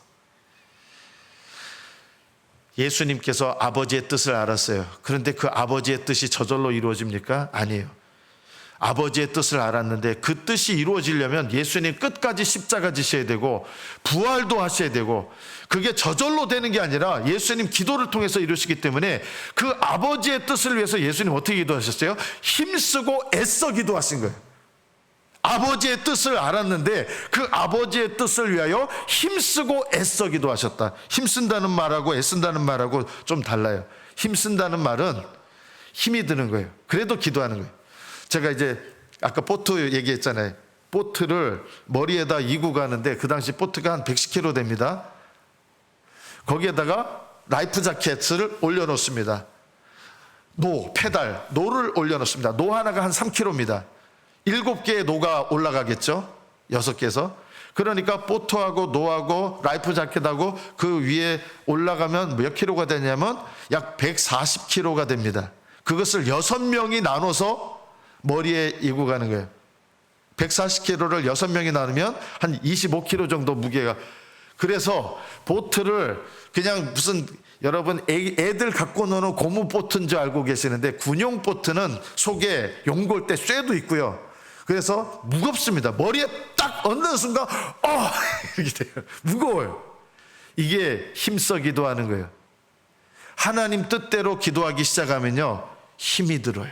예수님께서 아버지의 뜻을 알았어요. 그런데 그 아버지의 뜻이 저절로 이루어집니까? 아니에요. 아버지의 뜻을 알았는데 그 뜻이 이루어지려면 예수님 끝까지 십자가 지셔야 되고 부활도 하셔야 되고, 그게 저절로 되는 게 아니라 예수님 기도를 통해서 이루시기 때문에 그 아버지의 뜻을 위해서 예수님 어떻게 기도하셨어요? 힘쓰고 애써 기도하신 거예요. 아버지의 뜻을 알았는데 그 아버지의 뜻을 위하여 힘쓰고 애써 기도하셨다. 힘쓴다는 말하고 애쓴다는 말하고 좀 달라요. 힘쓴다는 말은 힘이 드는 거예요. 그래도 기도하는 거예요. 제가 이제 아까 보트 얘기했잖아요. 보트를 머리에다 이고 가는데 그 당시 보트가 한 110kg 됩니다. 거기에다가 라이프 자켓을 올려놓습니다. 노를 올려놓습니다. 노 하나가 한 3kg입니다. 7개의 노가 올라가겠죠? 6개에서. 그러니까 보트하고 노하고 라이프 자켓하고 그 위에 올라가면 몇 킬로가 되냐면 약 140kg가 됩니다. 그것을 6명이 나눠서 머리에 이고 가는 거예요. 140kg를 6명이 나누면 한 25kg 정도 무게가. 그래서 보트를 그냥 무슨 여러분 애들 갖고 노는 고무 보트인 줄 알고 계시는데, 군용 보트는 속에 용골대 쇠도 있고요. 그래서 무겁습니다. 머리에 딱 얹는 순간 이렇게 돼요. 무거워요. 이게 힘써 기도하는 거예요. 하나님 뜻대로 기도하기 시작하면요, 힘이 들어요.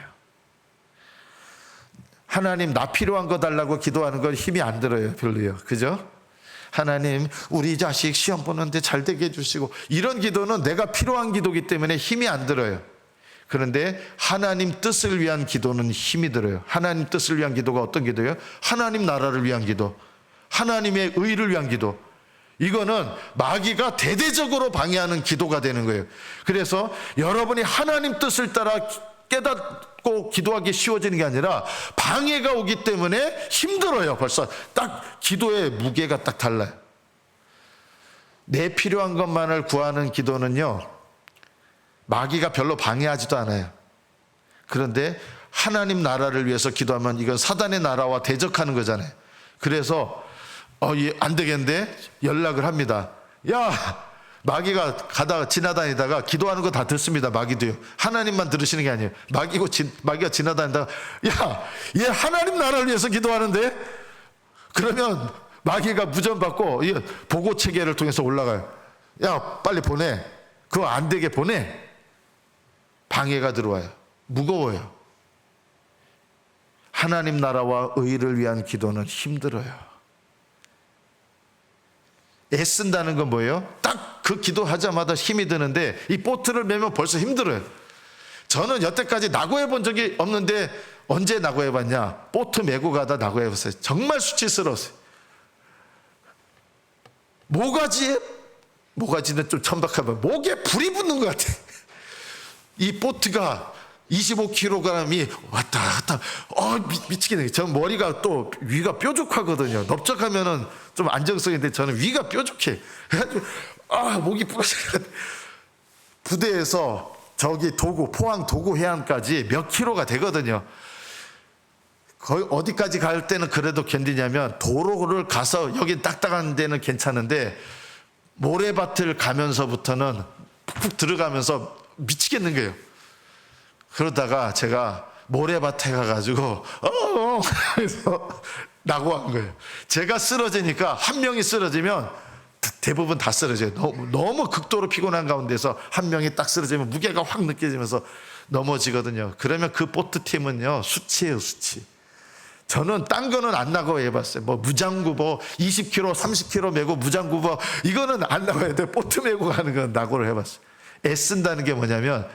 하나님 나 필요한 거 달라고 기도하는 건 힘이 안 들어요. 별로요. 그죠? 하나님 우리 자식 시험 보는데 잘 되게 해주시고, 이런 기도는 내가 필요한 기도이기 때문에 힘이 안 들어요. 그런데 하나님 뜻을 위한 기도는 힘이 들어요. 하나님 뜻을 위한 기도가 어떤 기도예요? 하나님 나라를 위한 기도, 하나님의 의를 위한 기도. 이거는 마귀가 대대적으로 방해하는 기도가 되는 거예요. 그래서 여러분이 하나님 뜻을 따라 깨닫고 기도하기 쉬워지는 게 아니라 방해가 오기 때문에 힘들어요. 벌써 딱 기도의 무게가 딱 달라요. 내 필요한 것만을 구하는 기도는요, 마귀가 별로 방해하지도 않아요. 그런데 하나님 나라를 위해서 기도하면 이건 사단의 나라와 대적하는 거잖아요. 그래서 안 되겠는데 연락을 합니다. 야, 마귀가 지나다니다가 기도하는 거 다 듣습니다. 마귀도요. 하나님만 들으시는 게 아니에요. 마귀가 지나다니다가 야, 얘 하나님 나라를 위해서 기도하는데? 그러면 마귀가 무전받고 보고 체계를 통해서 올라가요. 야, 빨리 보내. 그거 안 되게 보내. 방해가 들어와요. 무거워요. 하나님 나라와 의를 위한 기도는 힘들어요. 애쓴다는 건 뭐예요? 딱 그 기도하자마자 힘이 드는데 이 보트를 메면 벌써 힘들어요. 저는 여태까지 낙오해 본 적이 없는데 언제 낙오해 봤냐? 보트 메고 가다 낙오해 봤어요. 정말 수치스러웠어요. 모가지는 좀 천박하면 목에 불이 붙는 것 같아. 이 보트가 25kg이 왔다 갔다 미치겠네. 저 머리가 또 위가 뾰족하거든요. 넓적하면은 좀 안정성인데 저는 위가 뾰족해. 그래가지고 목이 부러져요. 부대에서 저기 포항 도구 해안까지 몇 킬로가 되거든요. 거의 어디까지 갈 때는 그래도 견디냐면 도로를 가서 여기 딱딱한 데는 괜찮은데 모래밭을 가면서부터는 푹푹 들어가면서 미치겠는 거예요. 그러다가 제가 모래밭에 가가지고 그래서 낙오한 거예요. 제가 쓰러지니까 한 명이 쓰러지면 대부분 다 쓰러져요. 너무 극도로 피곤한 가운데서 한 명이 딱 쓰러지면 무게가 확 느껴지면서 넘어지거든요. 그러면 그 보트 팀은요, 수치예요, 수치. 저는 딴 거는 안 낙오해 봤어요. 무장구보 20kg, 30kg 메고 무장구보 이거는 안 낙오해야 돼. 보트 메고 가는 건 낙오를 해봤어요. 애쓴다는 게 뭐냐면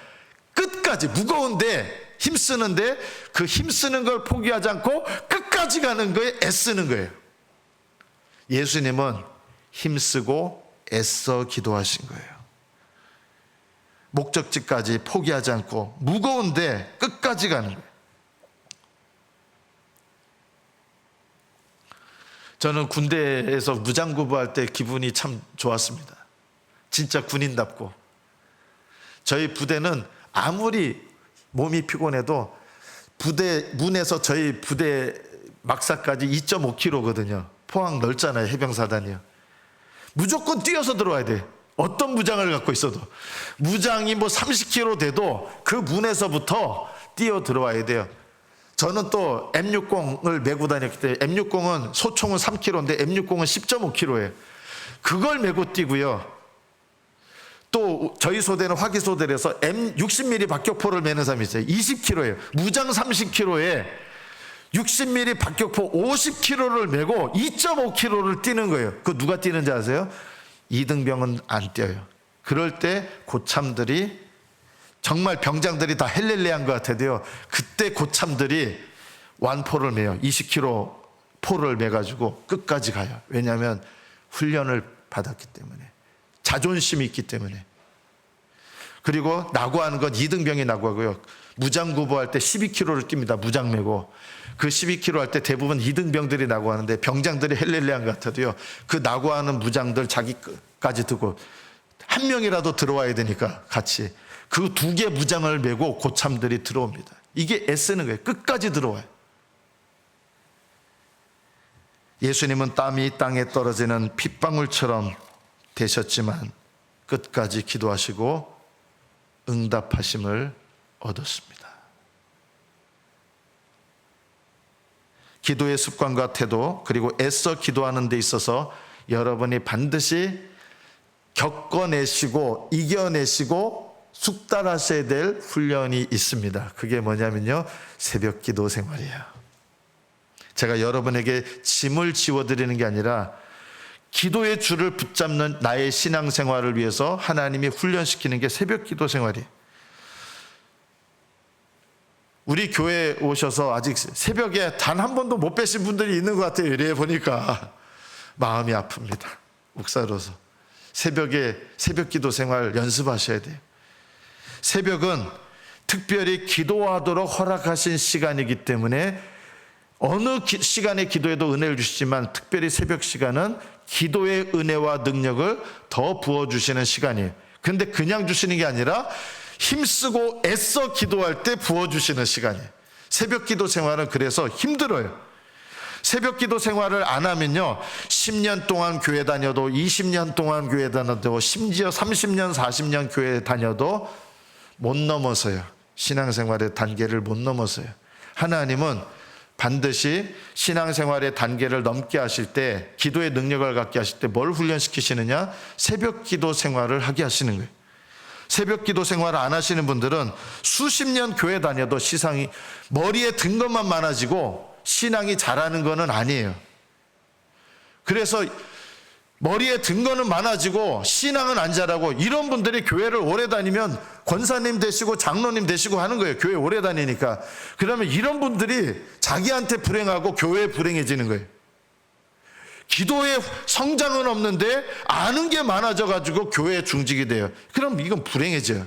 끝까지 무거운데 힘쓰는데 그 힘쓰는 걸 포기하지 않고 끝까지 가는 거에 애쓰는 거예요. 예수님은 힘쓰고 애써 기도하신 거예요. 목적지까지 포기하지 않고 무거운데 끝까지 가는 거예요. 저는 군대에서 무장구부할 때 기분이 참 좋았습니다. 진짜 군인답고. 저희 부대는 아무리 몸이 피곤해도 부대 문에서 저희 부대 막사까지 2.5km거든요. 포항 넓잖아요. 해병사단이요. 무조건 뛰어서 들어와야 돼. 어떤 무장을 갖고 있어도. 무장이 30km 돼도 그 문에서부터 뛰어 들어와야 돼요. 저는 또 M60을 메고 다녔기 때문에 M60은 소총은 3km인데 M60은 10.5km예요. 그걸 메고 뛰고요. 또 저희 소대는 화기소대라서 M60mm 박격포를 메는 사람이 있어요. 20km예요. 무장 30km에 60mm 박격포 50km를 메고 2.5km를 뛰는 거예요. 그거 누가 뛰는지 아세요? 이등병은 안 뛰어요. 그럴 때 고참들이 정말 병장들이 다 헬렐레한 것 같아도요. 그때 고참들이 완포를 메요. 20km 포를 메가지고 끝까지 가요. 왜냐하면 훈련을 받았기 때문에. 자존심이 있기 때문에. 그리고 낙오하는 건 이등병이 낙오하고요. 무장구보할 때 12km를 뜁니다. 무장 메고. 그 12km 할 때 대부분 이등병들이 낙오하는데 병장들이 헬렐레한 것 같아도요. 그 낙오하는 무장들 자기까지 두고 한 명이라도 들어와야 되니까 같이. 그 2개 무장을 메고 고참들이 들어옵니다. 이게 애쓰는 거예요. 끝까지 들어와요. 예수님은 땀이 땅에 떨어지는 핏방울처럼 되셨지만 끝까지 기도하시고 응답하심을 얻었습니다. 기도의 습관과 태도 그리고 애써 기도하는 데 있어서 여러분이 반드시 겪어내시고 이겨내시고 숙달하셔야 될 훈련이 있습니다. 그게 뭐냐면요, 새벽 기도 생활이에요. 제가 여러분에게 짐을 지워드리는 게 아니라 기도의 줄을 붙잡는 나의 신앙생활을 위해서 하나님이 훈련시키는 게 새벽 기도 생활이에요. 우리 교회에 오셔서 아직 새벽에 단 한 번도 못 뵈신 분들이 있는 것 같아요. 이래 보니까 마음이 아픕니다. 목사로서 새벽에 새벽 기도 생활 연습하셔야 돼요. 새벽은 특별히 기도하도록 허락하신 시간이기 때문에 어느 시간에 기도해도 은혜를 주시지만 특별히 새벽 시간은 기도의 은혜와 능력을 더 부어주시는 시간이에요. 근데 그냥 주시는 게 아니라 힘쓰고 애써 기도할 때 부어주시는 시간이에요. 새벽 기도 생활은 그래서 힘들어요. 새벽 기도 생활을 안 하면요, 10년 동안 교회 다녀도 20년 동안 교회 다녀도 심지어 30년 40년 교회 다녀도 못 넘어서요. 신앙생활의 단계를 못 넘어서요. 하나님은 반드시 신앙생활의 단계를 넘게 하실 때, 기도의 능력을 갖게 하실 때 뭘 훈련시키시느냐? 새벽 기도 생활을 하게 하시는 거예요. 새벽 기도 생활을 안 하시는 분들은 수십 년 교회 다녀도 시상이 머리에 든 것만 많아지고 신앙이 자라는 거는 아니에요. 그래서 머리에 든 거는 많아지고 신앙은 안 자라고, 이런 분들이 교회를 오래 다니면 권사님 되시고 장로님 되시고 하는 거예요. 교회 오래 다니니까. 그러면 이런 분들이 자기한테 불행하고 교회에 불행해지는 거예요. 기도에 성장은 없는데 아는 게 많아져 가지고 교회에 중직이 돼요. 그럼 이건 불행해져요.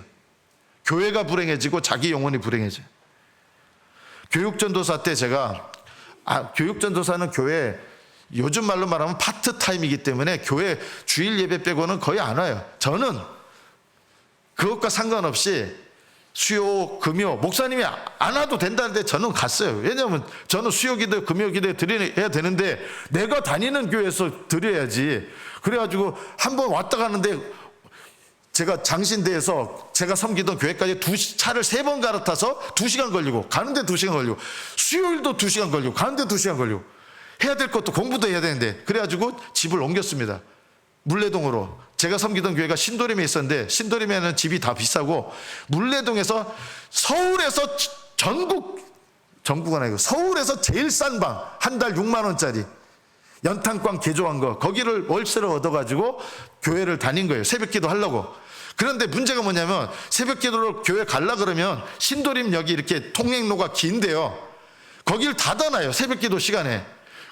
교회가 불행해지고 자기 영혼이 불행해져요. 교육전도사 때 제가 교육전도사는 교회 요즘 말로 말하면 파트타임이기 때문에 교회 주일 예배 빼고는 거의 안 와요. 저는 그것과 상관없이 수요, 금요, 목사님이 안 와도 된다는데 저는 갔어요. 왜냐하면 저는 수요 기도, 금요 기도에 드려야 되는데 내가 다니는 교회에서 드려야지. 그래가지고 한번 왔다 가는데 제가 장신대에서 제가 섬기던 교회까지 차를 3번 갈아타서 2시간 걸리고, 가는데 2시간 걸리고, 수요일도 2시간 걸리고, 가는데 2시간 걸리고, 해야 될 것도 공부도 해야 되는데, 그래가지고 집을 옮겼습니다. 물레동으로. 제가 섬기던 교회가 신도림에 있었는데, 신도림에는 집이 다 비싸고 물레동에서 서울에서 전국은 아니고 서울에서 제일 싼 방, 한 달 6만 원짜리 연탄광 개조한 거, 거기를 월세를 얻어가지고 교회를 다닌 거예요. 새벽 기도 하려고. 그런데 문제가 뭐냐면 새벽 기도를 교회 가려 그러면 신도림역이 이렇게 통행로가 긴데요, 거기를 닫아놔요, 새벽 기도 시간에.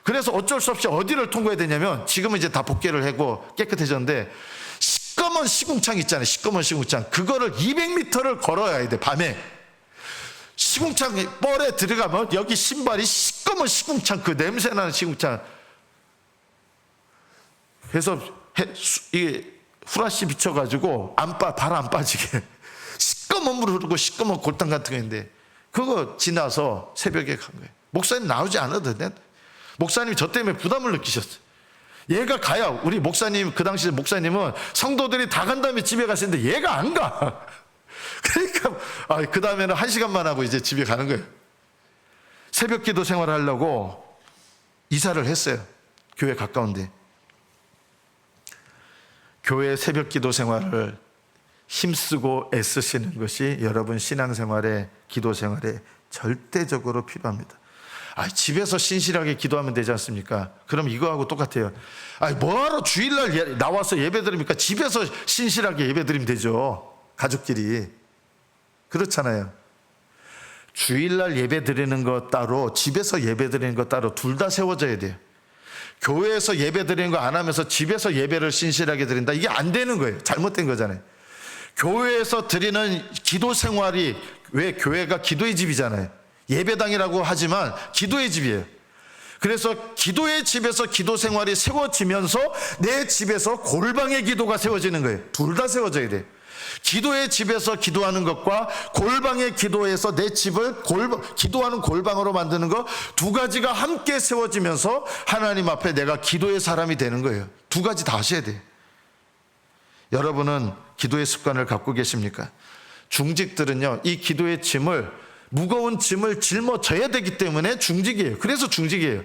그래서 어쩔 수 없이 어디를 통과해야 되냐면, 지금은 이제 다 복개를 하고 깨끗해졌는데 시꺼먼 시궁창 있잖아요. 시꺼먼 시궁창. 그거를 200m를 걸어야 돼, 밤에. 시궁창 뻘에 들어가면 여기 신발이 시꺼먼 시궁창, 그 냄새나는 시궁창. 그래서 이게 후라시 비춰가지고 발 안 빠지게 시꺼먼 물 흐르고 시꺼먼 골탕 같은 거 있는데, 그거 지나서 새벽에 간 거예요. 목사님 나오지 않아도 돼. 목사님이 저 때문에 부담을 느끼셨어요. 얘가 가야, 우리 목사님, 그 당시 목사님은 성도들이 다 간 다음에 집에 가시는데 얘가 안 가. 그러니까 그 다음에는 1시간만 하고 이제 집에 가는 거예요. 새벽 기도 생활을 하려고 이사를 했어요. 교회 가까운데. 교회 새벽 기도 생활을 힘쓰고 애쓰시는 것이 여러분 신앙생활에, 기도 생활에 절대적으로 필요합니다. 집에서 신실하게 기도하면 되지 않습니까? 그럼 이거하고 똑같아요. 뭐하러 주일날 나와서 예배 드립니까? 집에서 신실하게 예배 드리면 되죠. 가족끼리. 그렇잖아요. 주일날 예배 드리는 것 따로, 집에서 예배 드리는 것 따로, 둘 다 세워져야 돼요. 교회에서 예배 드리는 거 안 하면서 집에서 예배를 신실하게 드린다, 이게 안 되는 거예요. 잘못된 거잖아요. 교회에서 드리는 기도 생활이, 왜 교회가 기도의 집이잖아요. 예배당이라고 하지만 기도의 집이에요. 그래서 기도의 집에서 기도 생활이 세워지면서 내 집에서 골방의 기도가 세워지는 거예요. 둘 다 세워져야 돼요. 기도의 집에서 기도하는 것과 골방의 기도에서 내 집을 기도하는 골방으로 만드는 것, 두 가지가 함께 세워지면서 하나님 앞에 내가 기도의 사람이 되는 거예요. 두 가지 다 하셔야 돼요. 여러분은 기도의 습관을 갖고 계십니까? 중직들은요, 이 기도의 짐을, 무거운 짐을 짊어져야 되기 때문에 중직이에요. 그래서 중직이에요.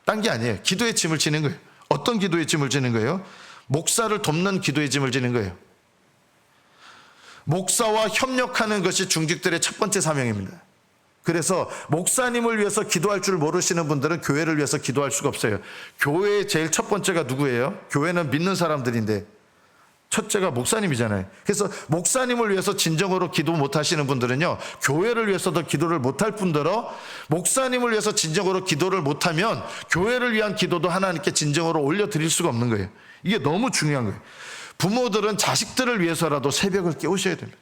딴 게 아니에요. 기도의 짐을 지는 거예요. 어떤 기도의 짐을 지는 거예요? 목사를 돕는 기도의 짐을 지는 거예요. 목사와 협력하는 것이 중직들의 첫 번째 사명입니다. 그래서 목사님을 위해서 기도할 줄 모르시는 분들은 교회를 위해서 기도할 수가 없어요. 교회의 제일 첫 번째가 누구예요? 교회는 믿는 사람들인데 첫째가 목사님이잖아요. 그래서 목사님을 위해서 진정으로 기도 못 하시는 분들은요, 교회를 위해서도 기도를 못 할 뿐더러 목사님을 위해서 진정으로 기도를 못 하면 교회를 위한 기도도 하나님께 진정으로 올려드릴 수가 없는 거예요. 이게 너무 중요한 거예요. 부모들은 자식들을 위해서라도 새벽을 깨우셔야 됩니다.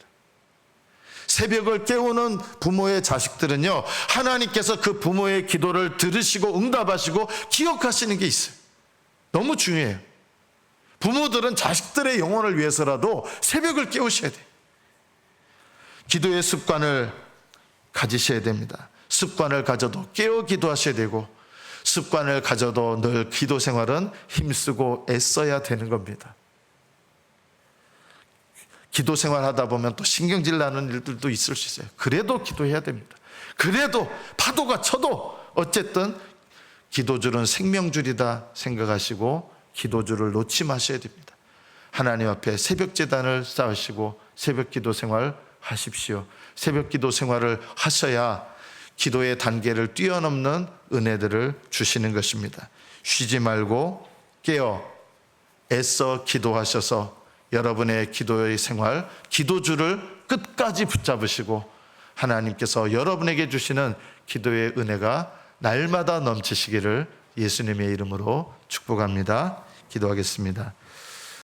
새벽을 깨우는 부모의 자식들은요, 하나님께서 그 부모의 기도를 들으시고 응답하시고 기억하시는 게 있어요. 너무 중요해요. 부모들은 자식들의 영혼을 위해서라도 새벽을 깨우셔야 돼요. 기도의 습관을 가지셔야 됩니다. 습관을 가져도 깨어 기도하셔야 되고, 습관을 가져도 늘 기도 생활은 힘쓰고 애써야 되는 겁니다. 기도 생활하다 보면 또 신경질 나는 일들도 있을 수 있어요. 그래도 기도해야 됩니다. 그래도 파도가 쳐도 어쨌든 기도줄은 생명줄이다 생각하시고 기도줄을 놓지 마셔야 됩니다. 하나님 앞에 새벽 제단을 쌓으시고 새벽 기도 생활 하십시오. 새벽 기도 생활을 하셔야 기도의 단계를 뛰어넘는 은혜들을 주시는 것입니다. 쉬지 말고 깨어 애써 기도하셔서 여러분의 기도의 생활, 기도줄을 끝까지 붙잡으시고 하나님께서 여러분에게 주시는 기도의 은혜가 날마다 넘치시기를 예수님의 이름으로 축복합니다. 기도하겠습니다.